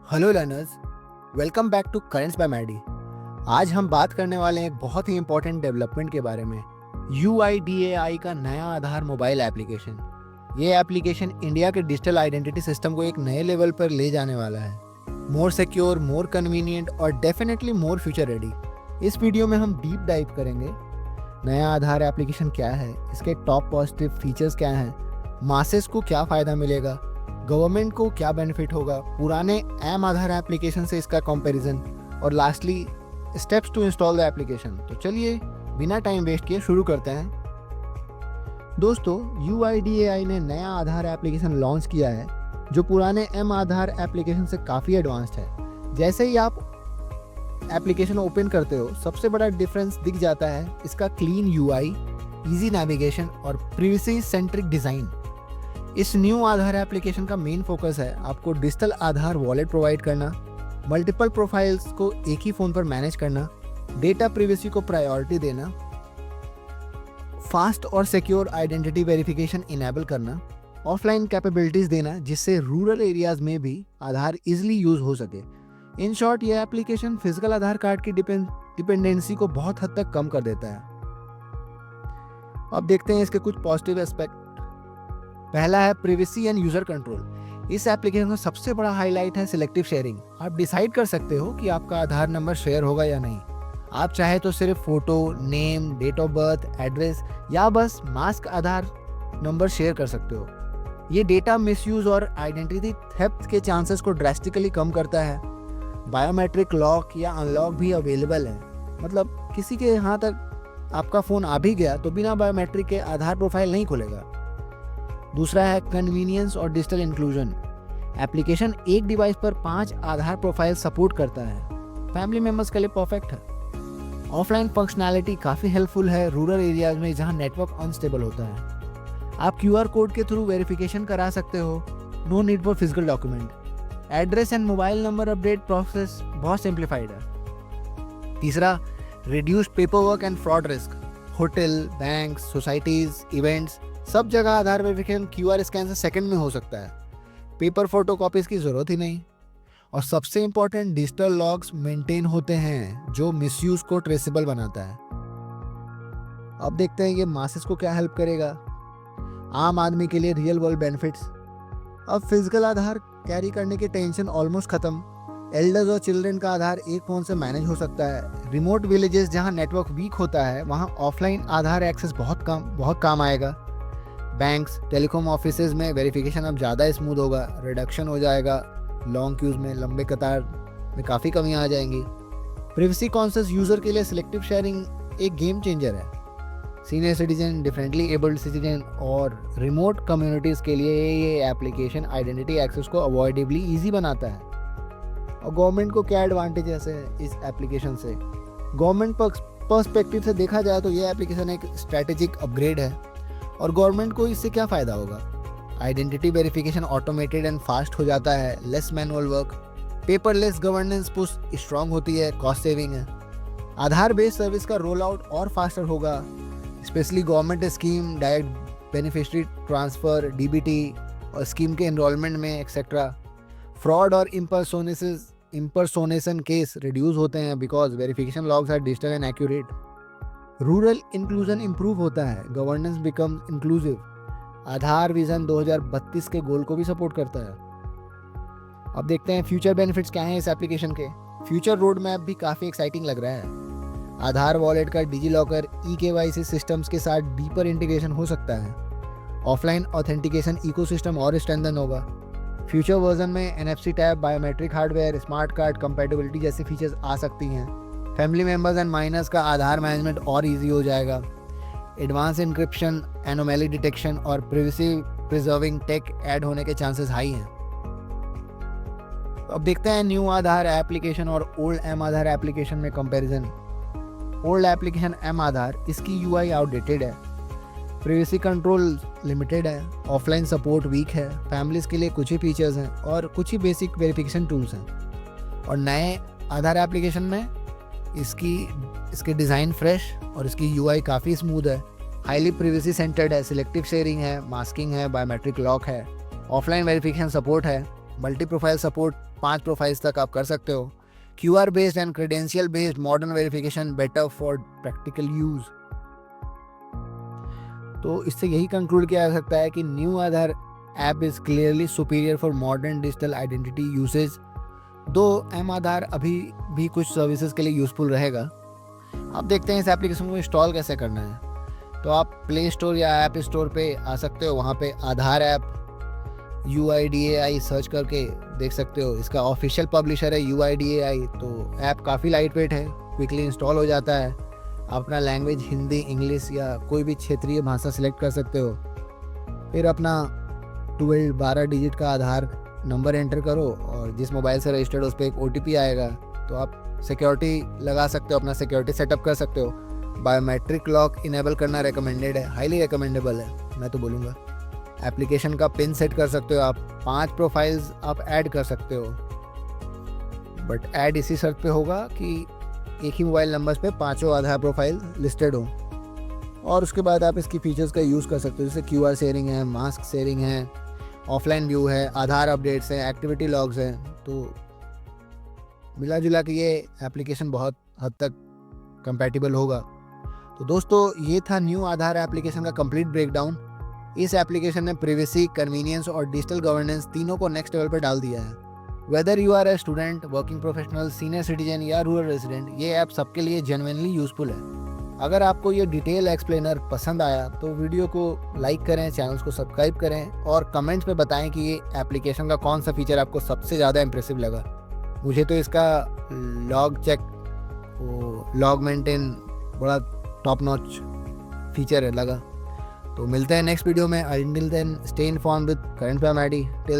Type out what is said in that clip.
Hello learners, welcome back to Currents by Maddy. आज हम बात करने वाले हैं एक बहुत ही इंपॉर्टेंट डेवलपमेंट के बारे में, UIDAI का नया आधार मोबाइल एप्लीकेशन। ये एप्लीकेशन इंडिया के डिजिटल आइडेंटिटी सिस्टम को एक नए लेवल पर ले जाने वाला है, मोर सिक्योर, मोर कन्वीनियंट और डेफिनेटली मोर फ्यूचर रेडी। इस वीडियो में हम डीप डाइव करेंगे नया आधार एप्लीकेशन क्या है, इसके टॉप पॉजिटिव फीचर्स क्या हैं, मासेस को क्या फ़ायदा मिलेगा, गवर्नमेंट को क्या बेनिफिट होगा, पुराने एम आधार एप्लीकेशन से इसका कंपैरिजन, और lastly steps to install the application. तो चलिए बिना टाइम वेस्ट किए शुरू करते हैं। दोस्तों, UIDAI ने नया आधार एप्लीकेशन लॉन्च किया है जो पुराने एम आधार एप्लीकेशन से काफ़ी एडवांस्ड है। जैसे ही आप एप्लीकेशन ओपन करते हो, सबसे बड़ा डिफरेंस दिख जाता है इसका क्लीन UI, इजी नेविगेशन और प्रिवेसी सेंट्रिक डिज़ाइन। इस न्यू आधार एप्लीकेशन का मेन फोकस है आपको डिजिटल आधार वॉलेट प्रोवाइड करना, मल्टीपल प्रोफाइल्स को एक ही फ़ोन पर मैनेज करना, डेटा प्रिवेसी को प्रायोरिटी देना, फास्ट और सिक्योर आइडेंटिटी वेरिफिकेशन इनेबल करना, ऑफलाइन कैपेबिलिटीज़ देना जिससे रूरल एरियाज़ में भी आधार इजीली यूज़ हो सके। इन शॉर्ट, ये एप्लीकेशन फिजिकल आधार कार्ड की डिपेंडेंसी को बहुत हद तक कम कर देता है। अब देखते हैं इसके कुछ पॉजिटिव एस्पेक्ट। पहला है प्रिवेसी एंड यूजर कंट्रोल। इस एप्लीकेशन का सबसे बड़ा हाईलाइट है सिलेक्टिव शेयरिंग। आप डिसाइड कर सकते हो कि आपका आधार नंबर शेयर होगा या नहीं। आप चाहे तो सिर्फ photo, name, date of birth, address या बस मास्क आधार नंबर शेयर कर सकते हो। ये डेटा मिसयूज और आइडेंटिटी थेफ्ट के चांसेस को ड्रास्टिकली कम करता है। बायोमेट्रिक लॉक या अनलॉक भी अवेलेबल है, मतलब किसी के यहाँ तक आपका फ़ोन आ भी गया तो बिना बायोमेट्रिक के आधार प्रोफाइल नहीं खुलेगा। दूसरा है कन्वीनियंस और डिजिटल इंक्लूजन। एप्लीकेशन एक डिवाइस पर 5 आधार प्रोफाइल सपोर्ट करता है, फैमिली मेम्बर्स के लिए परफेक्ट है। ऑफलाइन फंक्शनैलिटी काफ़ी हेल्पफुल है रूरल एरियाज में जहां नेटवर्क अनस्टेबल होता है। आप QR कोड के थ्रू वेरिफिकेशन करा सकते हो, no need for physical document. Address and mobile number update process बहुत सिंप्लीफाइड है। तीसरा, reduced paper work and fraud risk. Hotel, bank, societies, events, सब जगह आधार वेरिफिकेशन QR स्कैन से सेकंड में हो सकता है। पेपर फोटो कॉपीज की ज़रूरत ही नहीं। और सबसे इंपॉर्टेंट, डिजिटल लॉग्स मेंटेन होते हैं जो मिसयूज को ट्रेसेबल बनाता है। अब देखते हैं ये मासेस को क्या हेल्प करेगा। आम आदमी के लिए रियल वर्ल्ड बेनिफिट्स। अब फिजिकल आधार कैरी करने की टेंशन ऑलमोस्ट खत्म। एल्डर्स और चिल्ड्रन का आधार एक फ़ोन से मैनेज हो सकता है। रिमोट विलेजेस जहां नेटवर्क वीक होता है वहां ऑफलाइन आधार एक्सेस बहुत काम आएगा। बैंक्स, टेलीकॉम ऑफिसेज में वेरिफिकेशन अब ज़्यादा स्मूथ होगा, रिडक्शन हो जाएगा लॉन्ग क्यूज़ में, लंबे कतार में काफ़ी कमियां आ जाएंगी। प्रिवेसी कॉन्शियस यूज़र के लिए सिलेक्टिव शेयरिंग एक गेम चेंजर है। Senior citizen, differently abled citizen और रिमोट कम्युनिटीज़ के लिए ये एप्लीकेशन आइडेंटिटी एक्सेस को अवॉइडेबली ईजी बनाता है। और गवर्नमेंट को क्या एडवांटेजेस है इस एप्लीकेशन से? गवर्नमेंट पर्सपेक्टिव से देखा जाए तो ये एप्लीकेशन एक स्ट्रैटेजिक अपग्रेड है। और गवर्नमेंट को इससे क्या फ़ायदा होगा? Identity verification automated and fast हो जाता है, less manual work, paperless governance push strong होती है, कॉस्ट सेविंग है। आधार बेस्ड सर्विस का रोल आउट और फास्टर होगा, specially government scheme, direct beneficiary transfer, DBT और स्कीम के एनरोलमेंट में एक्सेट्रा। फ्रॉड और इम्पर्सोनेशन केस रिड्यूस होते हैं because verification logs are digital and accurate. Rural inclusion improve होता है, governance become inclusive. Aadhaar vision 2032 के गोल को भी सपोर्ट करता है। अब देखते हैं फ्यूचर बेनिफिट्स क्या हैं इस एप्लीकेशन के। फ्यूचर रोड मैप भी काफ़ी एक्साइटिंग लग रहा है। आधार वॉलेट का डिजीलॉकर, eKYC सिस्टम्स के साथ डीपर इंटीग्रेशन हो सकता है। ऑफलाइन ऑथेंटिकेशन इकोसिस्टम और स्ट्रेंथन होगा। फ्यूचर वर्जन में NFC tab, biometric hardware, smart card compatibility जैसी फीचर्स आ सकती हैं। फैमिली मेम्बर्स एंड माइनर्स का आधार मैनेजमेंट और इजी हो जाएगा। एडवांस इंक्रिप्शन, एनोमैली डिटेक्शन और प्रिवेसी प्रिजर्विंग टेक ऐड होने के चांसेस हाई हैं। अब देखते हैं न्यू आधार एप्लीकेशन और ओल्ड एम आधार एप्लीकेशन में कंपैरिजन। ओल्ड एप्लीकेशन एम आधार, इसकी UI आउटडेटेड है, प्रिवेसी कंट्रोल लिमिटेड है, ऑफलाइन सपोर्ट वीक है, फैमिलीज के लिए कुछ ही फीचर्स हैं और कुछ ही बेसिक वेरिफिकेशन टूल्स हैं। और नए आधार एप्लीकेशन में इसके डिज़ाइन फ्रेश और इसकी UI काफ़ी स्मूथ है, हाईली प्रिवेसी सेंटर्ड है, सिलेक्टिव शेयरिंग है, मास्किंग है, बायोमेट्रिक लॉक है, ऑफलाइन वेरिफिकेशन सपोर्ट है, मल्टी प्रोफाइल सपोर्ट 5 प्रोफाइल्स तक आप कर सकते हो। QR based and credential based modern verification better for practical use. तो इससे यही कंक्लूड किया जा सकता है कि new Aadhaar app is clearly superior for modern digital identity usage. दो एम आधार अभी भी कुछ सर्विसेज के लिए यूजफुल रहेगा। अब देखते हैं इस एप्लीकेशन को इंस्टॉल कैसे करना है। तो आप प्ले स्टोर या ऐप स्टोर पे आ सकते हो, वहाँ पे आधार ऐप UIDAI सर्च करके देख सकते हो। इसका ऑफिशियल पब्लिशर है UIDAI। तो ऐप काफ़ी लाइट वेट है, क्विकली इंस्टॉल हो जाता है। अपना लैंग्वेज हिंदी, इंग्लिश या कोई भी क्षेत्रीय भाषा सिलेक्ट कर सकते हो। फिर अपना 12 डिजिट का आधार नंबर एंटर करो और जिस मोबाइल से रजिस्टर्ड उस पर एक OTP आएगा। तो आप सिक्योरिटी लगा सकते हो, अपना सिक्योरिटी सेटअप कर सकते हो। बायोमेट्रिक लॉक इनेबल करना रिकमेंडेड है, हाईली रिकमेंडेबल है मैं तो बोलूँगा। एप्लीकेशन का पिन सेट कर सकते हो आप। 5 प्रोफाइल्स आप ऐड कर सकते हो, बट ऐड इसी शर्त पे होगा कि एक ही मोबाइल नंबर पे 5 आधार प्रोफाइल लिस्टेड हो। और उसके बाद आप इसकी फीचर्स का यूज़ कर सकते हो, जैसे QR शेयरिंग है, मास्क शेयरिंग है, ऑफलाइन व्यू है, आधार अपडेट्स हैं, एक्टिविटी लॉग्स हैं। तो मिला जुला के ये एप्लीकेशन बहुत हद तक कंपैटिबल होगा। तो दोस्तों, ये था न्यू आधार एप्लीकेशन का कंप्लीट ब्रेकडाउन। इस एप्लीकेशन ने प्रिवेसी, कन्वीनियंस और डिजिटल गवर्नेंस तीनों को नेक्स्ट लेवल पर डाल दिया है। Whether you are a student, working professional, senior citizen या रूरल रेजिडेंट, ये ऐप सबके लिए जेन्युइनली यूजफुल है। अगर आपको ये डिटेल एक्सप्लेनर पसंद आया तो वीडियो को लाइक करें, चैनल को सब्सक्राइब करें और कमेंट्स में बताएं कि ये एप्लीकेशन का कौन सा फीचर आपको सबसे ज़्यादा इंप्रेसिव लगा। मुझे तो इसका लॉग चेक, लॉग मेंटेन बड़ा टॉप नॉच फीचर है लगा। तो मिलते हैं नेक्स्ट वीडियो में। Until then, stay informed with current PMID. Till